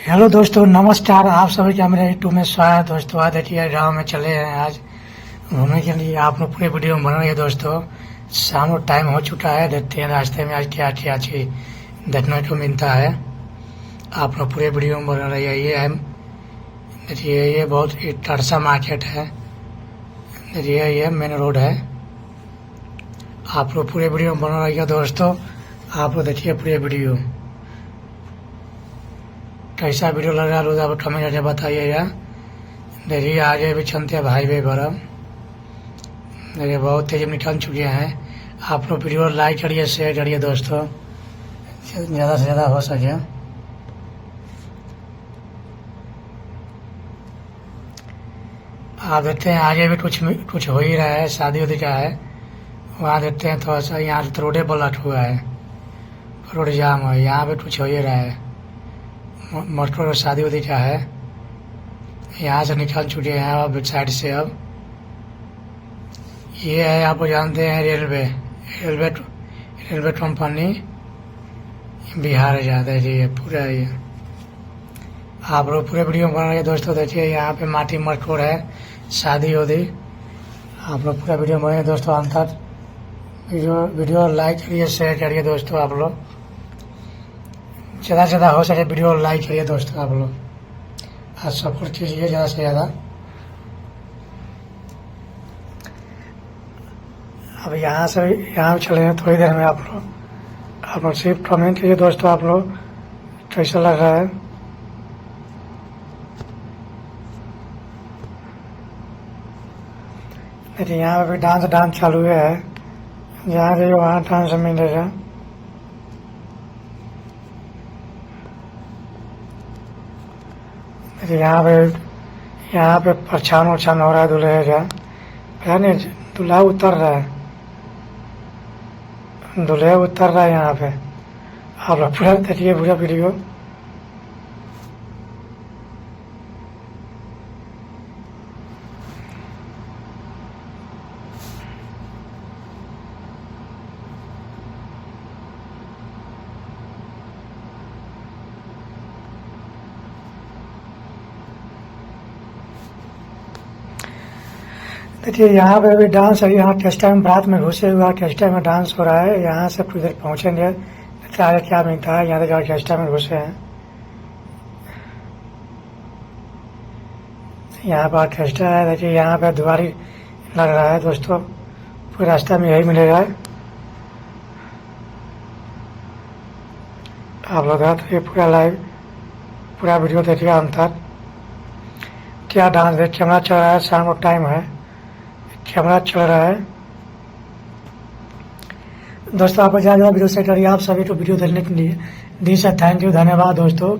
Hello दोस्तों, नमस्कार। आप सभी का मेरे यूट्यूब में स्वागत है। दोस्तों आज देखिए गाँव में चले हैं आज घूमने के लिए। आप लोग पूरे वीडियो में बन रही है। दोस्तों शाम को टाइम हो चुका है। देखते हैं रास्ते में आज क्या क्या चीज देखने को मिलता है। आप लोग पूरे वीडियो में बन रही है। ये है देखिए, ये बहुत ही टरसा मार्केट है। देखिए ये मेन रोड है। आप लोग पूरे वीडियो में बन रही है। दोस्तों आप लोग देखिए पूरे वीडियो, कैसा वीडियो लग रहा है आप कमेंट करके बताइएगा। देखिए आगे भी चलते हैं भाई वे बरम। देखिए बहुत तेज निकल चुके हैं। आप लोग वीडियो लाइक करिए, शेयर करिए दोस्तों, ज़्यादा से ज़्यादा हो सके। आप देखते हैं आगे भी कुछ हो ही रहा है, शादी उदी का है। वहाँ देखते हैं थोड़ा सा, यहाँ तो रोडे ब्लॉक हुआ है, रोड जाम है। यहाँ भी कुछ हो ही रहा है, मोटर शादी उदी का है। यहाँ से निकल चुके हैं अब साइड से। अब ये है, आप जानते हैं रेलवे कंपनी बिहार जाता है। ये पूरा ये आप लोग पूरे वीडियो बना रहे दोस्तों। देखिए यहाँ पे माटी मटकोर है, शादी उदी। आप लोग पूरा वीडियो बनाइए दोस्तों। अंत तक वीडियो लाइक करिए, शेयर करिए दोस्तों। आप लोग ज़्यादा से ज़्यादा हो सके वीडियो लाइक करिए दोस्तों। आप लोग आज सपोर्ट कीजिए ज़्यादा से ज़्यादा। अब यहाँ चले हैं थोड़ी देर में। आप लोग सिर्फ कमेंट कीजिए दोस्तों। आप लोग कैसा लग रहा है। देखिए यहाँ पे भी डांस चालू है। जहाँ भी वहाँ डांस मिलेगा। यहाँ पे परछान उछान हो रहा है दूल्हे का। पता नहीं दूल्हा उतर रहा है, दूल्हे उतर रहा है यहाँ पे। आप लोग पूरा देखिए पूरा वीडियो। देखिए यहाँ पे भी डांस है। यहाँ टेस्टा में बारात में घुसे हुआ टेस्टा में डांस हो रहा है। यहाँ से कुछ देर पहुँचेंगे, क्या मिलता है। यहाँ देखिए टेस्टा में घुसे हैं। यहाँ पर टेस्टा है। देखिए यहाँ पे दुआरी लग रहा है दोस्तों। पूरे रास्ता में यही मिलेगा। आप लोग ये पूरा लाइव पूरा वीडियो देखिए अंत तक। क्या डांस है, कैमरा चल रहा है, शाम को टाइम है, कैमरा चल रहा है दोस्तों। आप ज़्यादा वीडियो से करिए। आप सभी को वीडियो देखने के लिए दी से थैंक यू, धन्यवाद दोस्तों।